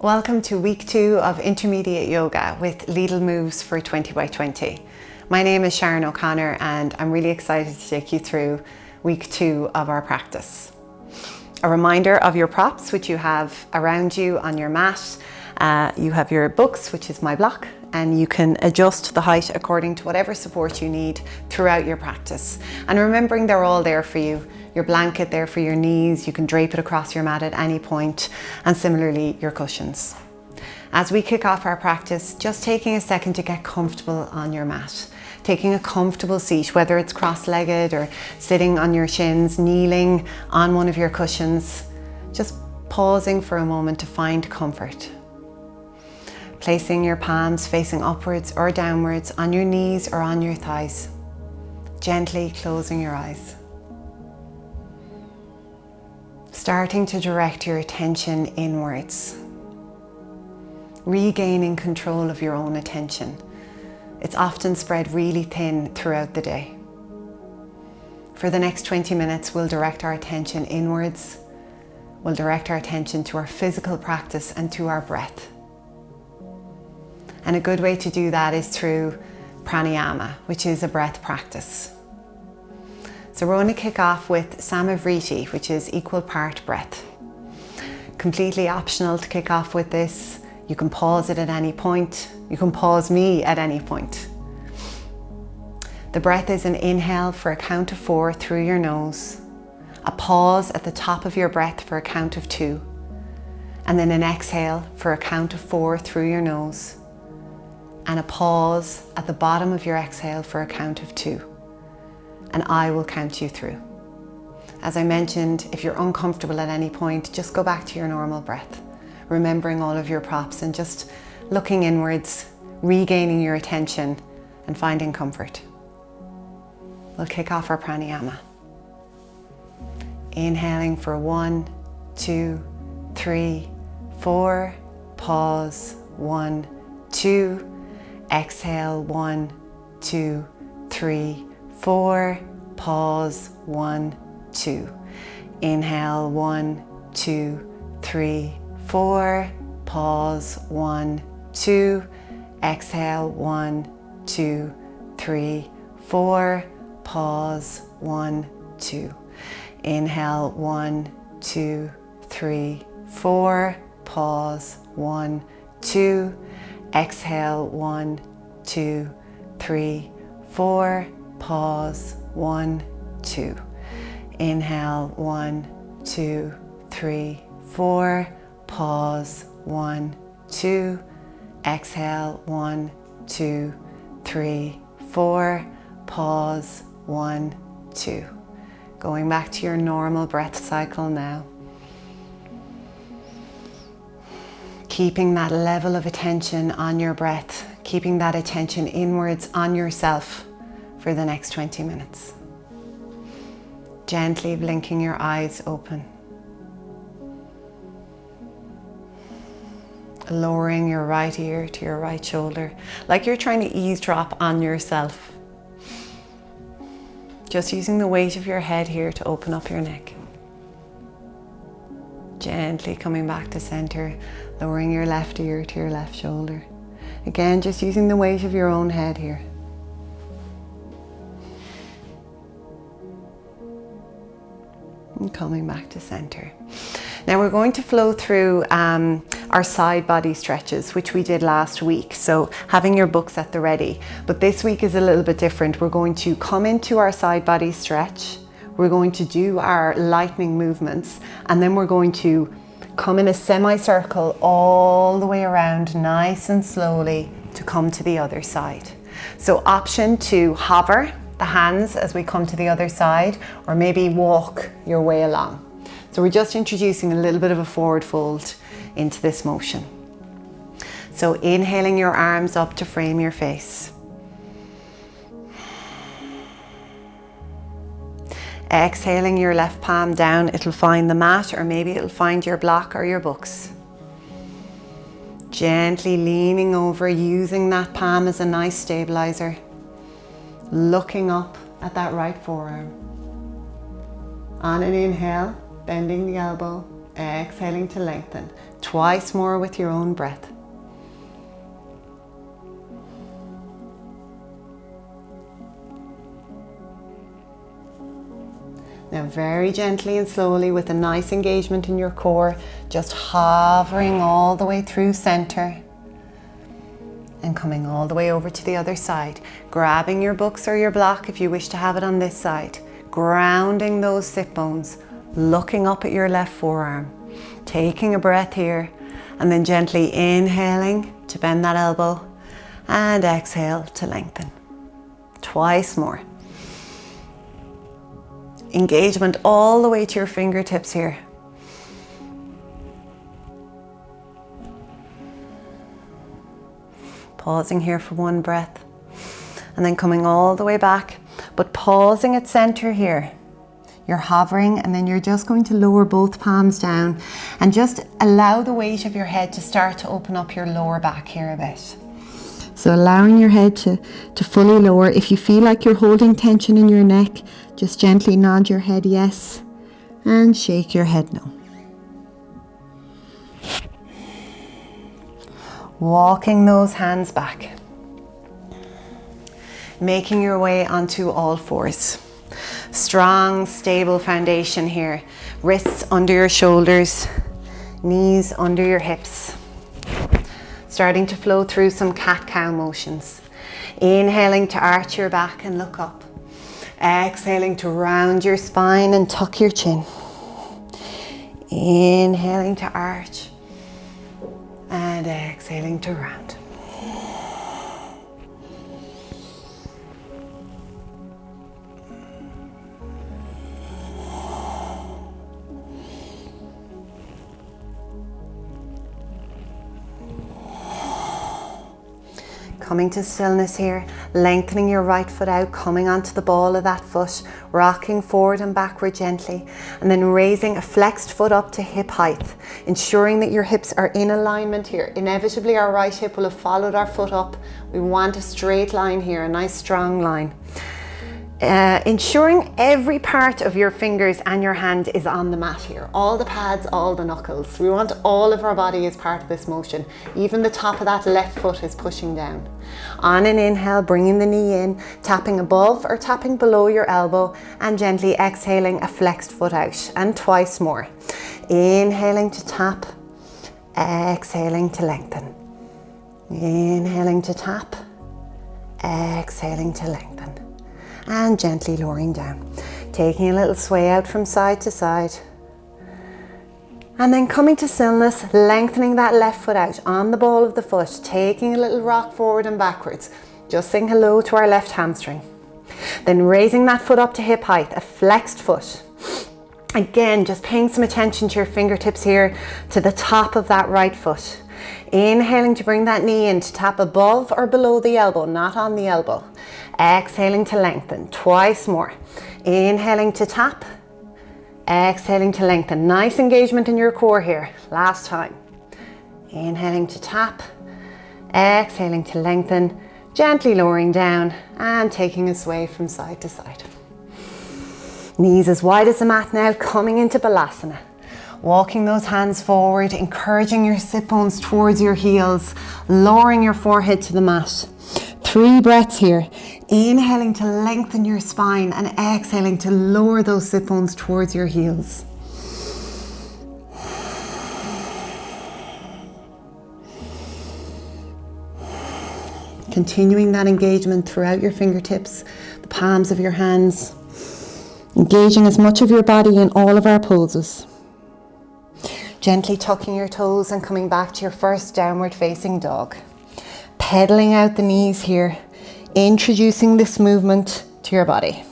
Welcome to week 2 of intermediate yoga with Lidl moves for 20 by 20. My name is Sharon O'Connor and I'm really excited to take you through week 2 of our practice. A reminder of your props which you have around you on your mat. You have your books, which is my block, and you can adjust the height according to whatever support you need throughout your practice. And remembering they're all there for you. Your blanket there for your knees, you can drape it across your mat at any point, and similarly your cushions. As we kick off our practice, just taking a second to get comfortable on your mat. Taking a comfortable seat, whether it's cross-legged or sitting on your shins, kneeling on one of your cushions. Just pausing for a moment to find comfort. Placing your palms facing upwards or downwards on your knees or on your thighs. Gently closing your eyes. Starting to direct your attention inwards. Regaining control of your own attention. It's often spread really thin throughout the day. For the next 20 minutes, we'll direct our attention inwards. We'll direct our attention to our physical practice and to our breath. And a good way to do that is through Pranayama, which is a breath practice. So we're going to kick off with Samavriti, which is equal part breath. Completely optional to kick off with this. You can pause it at any point. You can pause me at any point. The breath is an inhale for a count of 4 through your nose, a pause at the top of your breath for a count of 2, and then an exhale for a count of 4 through your nose, and a pause at the bottom of your exhale for a count of 2. And I will count you through. As I mentioned, if you're uncomfortable at any point, just go back to your normal breath, remembering all of your props and just looking inwards, regaining your attention and finding comfort. We'll kick off our pranayama. Inhaling for 1, 2, 3, 4, pause, 1, 2, exhale, 1, 2, 3, 4, pause, 1, 2. Inhale, 1, 2, 3, 4, pause, 1, 2. Exhale, 1, 2, 3, 4, pause, 1, 2. Inhale, 1, 2, 3, 4, pause, 1, 2. Exhale, 1, 2, 3, 4, pause, 1, 2. Inhale, 1, 2, 3, 4, pause, 1, 2. Exhale, 1, 2, 3, 4, pause, 1, 2. Going back to your normal breath cycle now. Keeping that level of attention on your breath, keeping that attention inwards on yourself for the next 20 minutes. Gently blinking your eyes open. Lowering your right ear to your right shoulder, like you're trying to eavesdrop on yourself. Just using the weight of your head here to open up your neck. Gently coming back to center, lowering your left ear to your left shoulder. Again, just using the weight of your own head here. And coming back to center. Now we're going to flow through our side body stretches, which we did last week. So having your books at the ready. But this week is a little bit different. We're going to come into our side body stretch. We're going to do our lightning movements, and then we're going to come in a semicircle all the way around, nice and slowly, to come to the other side. So option to hover the hands as we come to the other side, or maybe walk your way along. So we're just introducing a little bit of a forward fold into this motion. So inhaling your arms up to frame your face. Exhaling your left palm down, it'll find the mat, or maybe it'll find your block or your books. Gently leaning over, using that palm as a nice stabilizer. Looking up at that right forearm. On an inhale, bending the elbow, exhaling to lengthen. Twice more with your own breath. Now very gently and slowly, with a nice engagement in your core, just hovering all the way through center and coming all the way over to the other side. Grabbing your books or your block if you wish to have it on this side. Grounding those sit bones, looking up at your left forearm. Taking a breath here and then gently inhaling to bend that elbow and exhale to lengthen. Twice more. Engagement all the way to your fingertips here. Pausing here for one breath and then coming all the way back, but pausing at center here. You're hovering and then you're just going to lower both palms down and just allow the weight of your head to start to open up your lower back here a bit. So allowing your head to fully lower. If you feel like you're holding tension in your neck, just gently nod your head yes and shake your head no. Walking those hands back. Making your way onto all fours. Strong, stable foundation here. Wrists under your shoulders, knees under your hips. Starting to flow through some cat-cow motions. Inhaling to arch your back and look up. Exhaling to round your spine and tuck your chin. Inhaling to arch and exhaling to round. Coming to stillness here, lengthening your right foot out, coming onto the ball of that foot, rocking forward and backward gently, and then raising a flexed foot up to hip height, ensuring that your hips are in alignment here. Inevitably, our right hip will have followed our foot up. We want a straight line here, a nice strong line. Ensuring every part of your fingers and your hand is on the mat here. All the pads, all the knuckles. We want all of our body as part of this motion. Even the top of that left foot is pushing down. On an inhale, bringing the knee in, tapping above or tapping below your elbow, and gently exhaling a flexed foot out. And twice more. Inhaling to tap, exhaling to lengthen. Inhaling to tap, exhaling to lengthen. And gently lowering down. Taking a little sway out from side to side. And then coming to stillness, lengthening that left foot out on the ball of the foot, taking a little rock forward and backwards. Just saying hello to our left hamstring. Then raising that foot up to hip height, a flexed foot. Again, just paying some attention to your fingertips here, to the top of that right foot. Inhaling to bring that knee in to tap above or below the elbow, not on the elbow. Exhaling to lengthen, twice more. Inhaling to tap, exhaling to lengthen. Nice engagement in your core here, last time. Inhaling to tap, exhaling to lengthen, gently lowering down and taking a sway from side to side. Knees as wide as the mat now, coming into Balasana. Walking those hands forward, encouraging your sit bones towards your heels, lowering your forehead to the mat. 3 breaths here. Inhaling to lengthen your spine and exhaling to lower those sit bones towards your heels. Continuing that engagement throughout your fingertips, the palms of your hands, engaging as much of your body in all of our poses. Gently tucking your toes and coming back to your first downward facing dog. Pedaling out the knees here, introducing this movement to your body.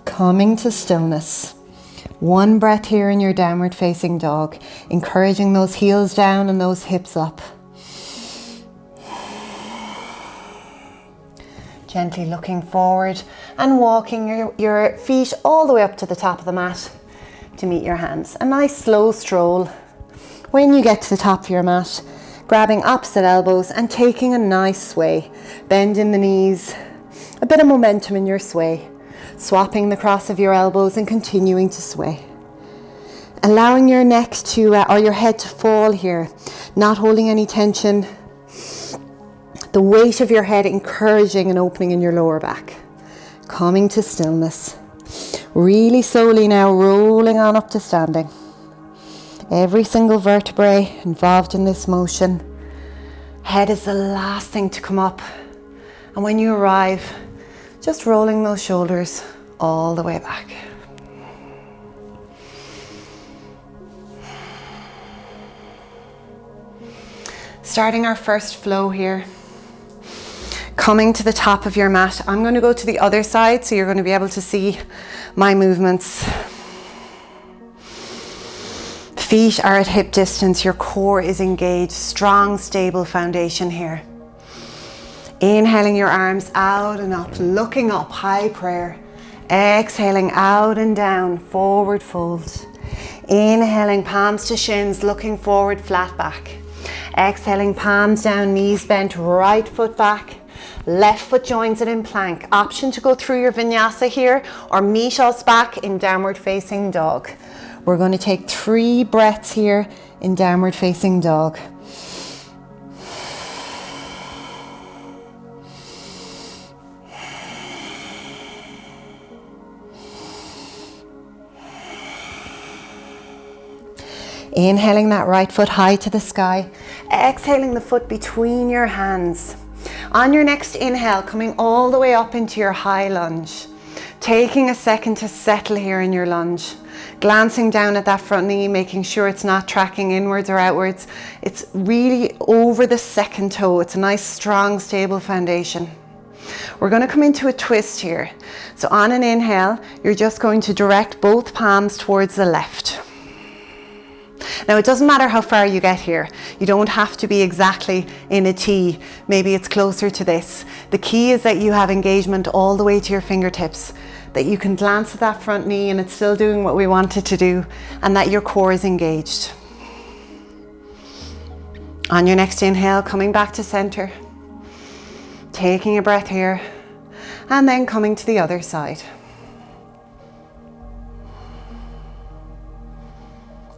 Coming to stillness. 1 breath here in your downward facing dog, encouraging those heels down and those hips up. Gently looking forward and walking your feet all the way up to the top of the mat to meet your hands. A nice slow stroll. When you get to the top of your mat, grabbing opposite elbows and taking a nice sway. Bend in the knees, a bit of momentum in your sway. swapping the cross of your elbows and continuing to sway. Allowing your neck to, or your head to fall here, not holding any tension. The weight of your head encouraging an opening in your lower back. Coming to stillness. Really slowly now rolling on up to standing. Every single vertebrae involved in this motion. Head is the last thing to come up. And when you arrive, just rolling those shoulders all the way back. Starting our first flow here. Coming to the top of your mat. I'm going to go to the other side so you're going to be able to see my movements. Feet are at hip distance. Your core is engaged. Strong, stable foundation here. Inhaling your arms out and up, looking up, high prayer. Exhaling out and down, forward fold. Inhaling, palms to shins, looking forward, flat back. Exhaling, palms down, knees bent, right foot back. Left foot joins it in plank. Option to go through your vinyasa here or meet us back in downward facing dog. We're going to take 3 breaths here in downward facing dog. Inhaling that right foot high to the sky. Exhaling the foot between your hands. On your next inhale, coming all the way up into your high lunge. Taking a second to settle here in your lunge. Glancing down at that front knee, making sure it's not tracking inwards or outwards. It's really over the second toe. It's a nice, strong, stable foundation. We're going to come into a twist here. So on an inhale, you're just going to direct both palms towards the left. Now it doesn't matter how far you get here. You don't have to be exactly in a T. Maybe it's closer to this. The key is that you have engagement all the way to your fingertips, that you can glance at that front knee and it's still doing what we want it to do, and that your core is engaged. On your next inhale, coming back to center, taking a breath here, and then coming to the other side.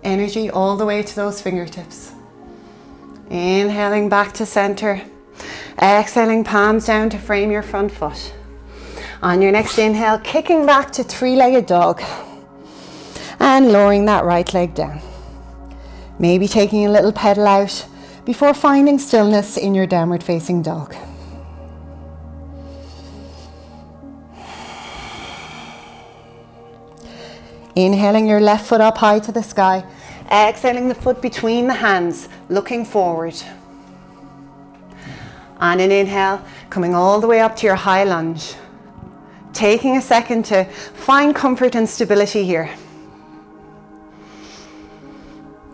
Energy all the way to those fingertips. Inhaling back to center. Exhaling, palms down to frame your front foot. On your next inhale, kicking back to 3-legged dog. And lowering that right leg down. Maybe taking a little pedal out before finding stillness in your downward facing dog. Inhaling your left foot up high to the sky. Exhaling the foot between the hands, looking forward. On an inhale, coming all the way up to your high lunge. Taking a second to find comfort and stability here.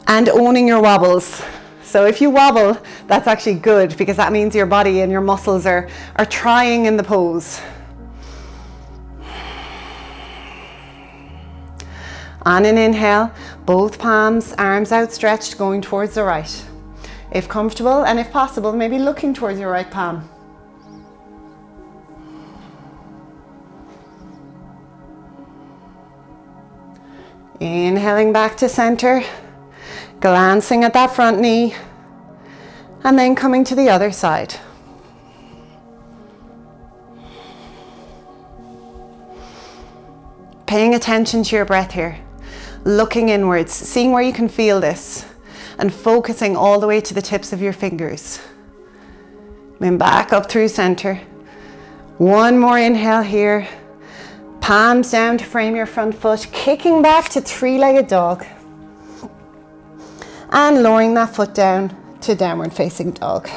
And owning your wobbles. So if you wobble, that's actually good because that means your body and your muscles are trying in the pose. On an inhale, both palms, arms outstretched, going towards the right. If comfortable and if possible, maybe looking towards your right palm. Inhaling back to center, glancing at that front knee, and then coming to the other side. Paying attention to your breath here. Looking inwards, seeing where you can feel this, and focusing all the way to the tips of your fingers. Then back up through center. One more inhale here. Palms down to frame your front foot, kicking back to 3-legged dog. And lowering that foot down to downward facing dog.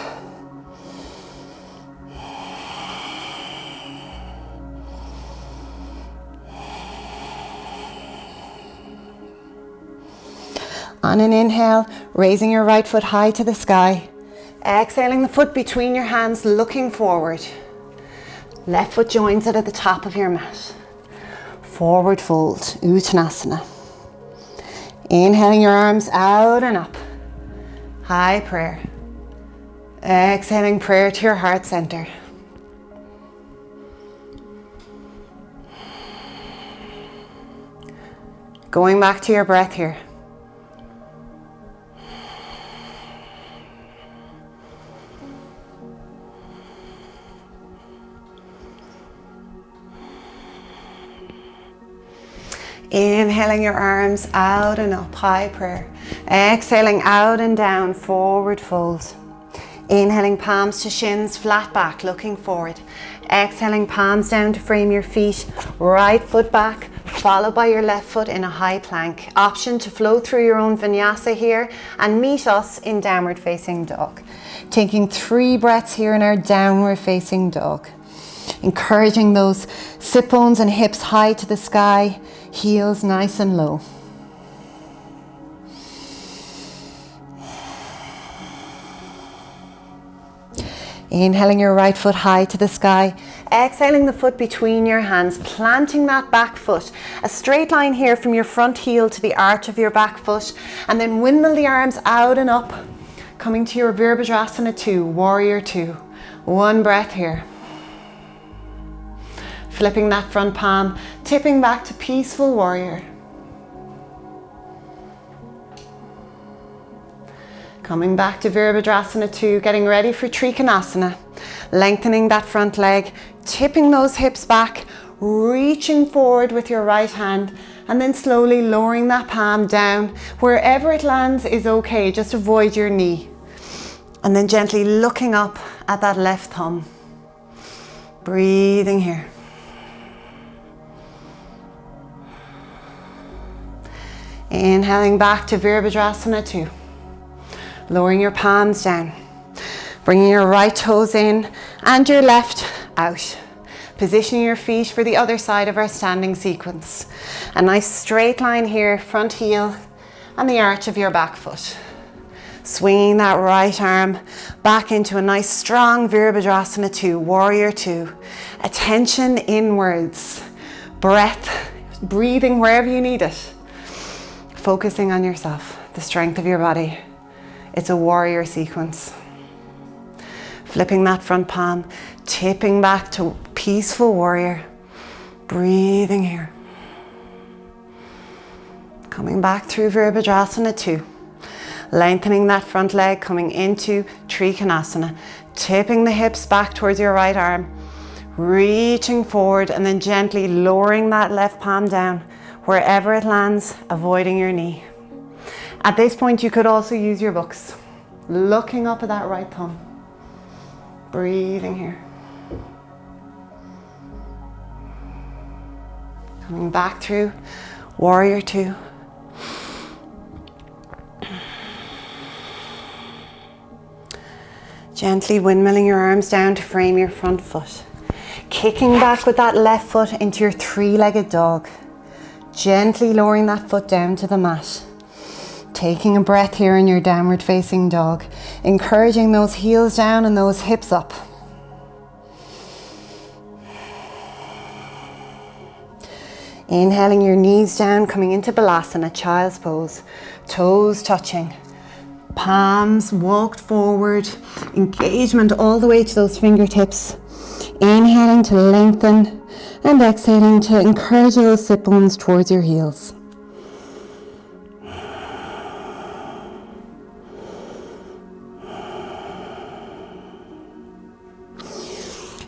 On an inhale, raising your right foot high to the sky. Exhaling the foot between your hands, looking forward. Left foot joins it at the top of your mat. Forward fold, Uttanasana. Inhaling your arms out and up. High prayer. Exhaling prayer to your heart center. Going back to your breath here. Inhaling your arms out and up, high prayer. Exhaling out and down, forward fold. Inhaling palms to shins, flat back, looking forward. Exhaling palms down to frame your feet, right foot back, followed by your left foot in a high plank. Option to flow through your own vinyasa here and meet us in downward facing dog. Taking 3 breaths here in our downward facing dog. Encouraging those sit bones and hips high to the sky, heels nice and low. Inhaling your right foot high to the sky, exhaling the foot between your hands, planting that back foot. A straight line here from your front heel to the arch of your back foot, and then windmill the arms out and up, coming to your Virabhadrasana 2, Warrior 2. 1 breath here. Flipping that front palm, tipping back to Peaceful Warrior. Coming back to Virabhadrasana 2, getting ready for Trikonasana. Lengthening that front leg, tipping those hips back, reaching forward with your right hand, and then slowly lowering that palm down. Wherever it lands is okay, just avoid your knee. And then gently looking up at that left thumb. Breathing here. Inhaling back to Virabhadrasana 2. Lowering your palms down. Bringing your right toes in and your left out. Positioning your feet for the other side of our standing sequence. A nice straight line here, front heel and the arch of your back foot. Swinging that right arm back into a nice strong Virabhadrasana 2, Warrior 2. Attention inwards. Breath, breathing wherever you need it. Focusing on yourself, the strength of your body. It's a warrior sequence. Flipping that front palm, tipping back to Peaceful Warrior. Breathing here. Coming back through Virabhadrasana 2. Lengthening that front leg, coming into Trikonasana. Tipping the hips back towards your right arm. Reaching forward and then gently lowering that left palm down. Wherever it lands, avoiding your knee. At this point, you could also use your books. Looking up at that right thumb. Breathing here. Coming back through Warrior 2. Gently windmilling your arms down to frame your front foot. Kicking back with that left foot into your 3-legged dog. Gently lowering that foot down to the mat. Taking a breath here in your downward facing dog. Encouraging those heels down and those hips up. Inhaling your knees down, coming into Balasana, Child's Pose. Toes touching. Palms walked forward. Engagement all the way to those fingertips. Inhaling to lengthen and exhaling to encourage those sit bones towards your heels.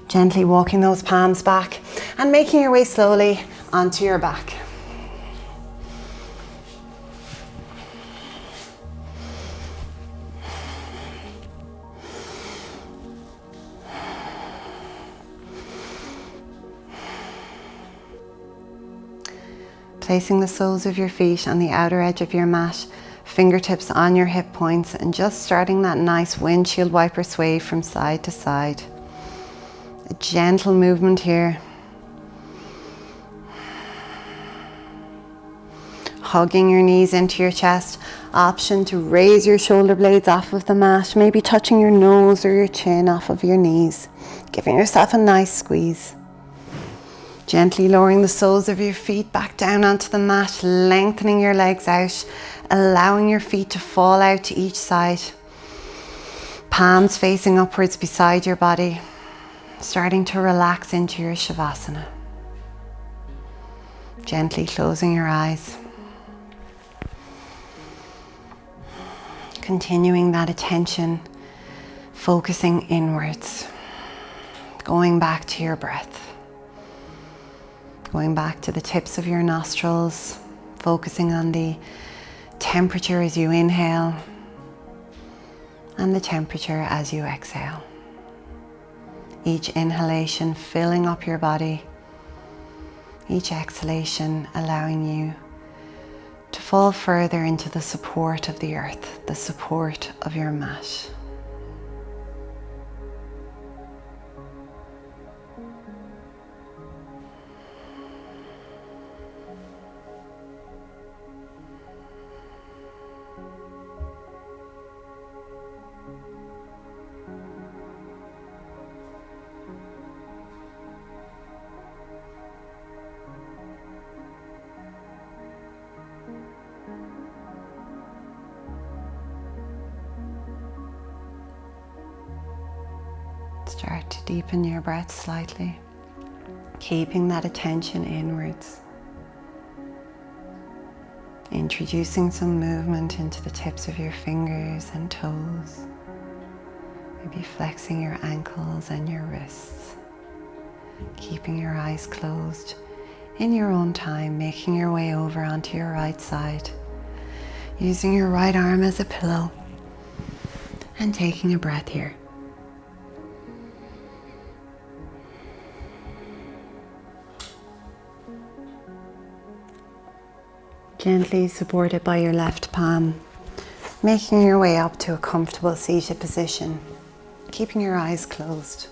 Gently walking those palms back and making your way slowly onto your back. Placing the soles of your feet on the outer edge of your mat, fingertips on your hip points, and just starting that nice windshield wiper sway from side to side. A gentle movement here. Hugging your knees into your chest. Option to raise your shoulder blades off of the mat, maybe touching your nose or your chin off of your knees. Giving yourself a nice squeeze. Gently lowering the soles of your feet back down onto the mat, lengthening your legs out, allowing your feet to fall out to each side. Palms facing upwards beside your body, starting to relax into your Shavasana. Gently closing your eyes. Continuing that attention, focusing inwards, going back to your breath, going back to the tips of your nostrils, focusing on the temperature as you inhale and the temperature as you exhale. Each inhalation filling up your body, each exhalation allowing you to fall further into the support of the earth, the support of your mat. Start to deepen your breath slightly, keeping that attention inwards. Introducing some movement into the tips of your fingers and toes. Maybe flexing your ankles and your wrists. Keeping your eyes closed in your own time, making your way over onto your right side. Using your right arm as a pillow and taking a breath here. Gently supported by your left palm, making your way up to a comfortable seated position, keeping your eyes closed.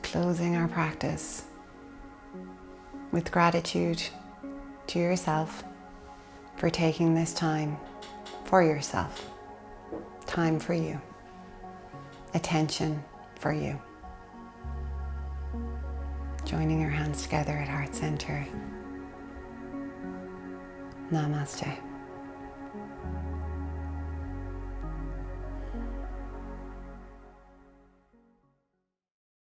Closing our practice with gratitude to yourself for taking this time for yourself, time for you, attention for you. Joining your hands together at heart center. Namaste.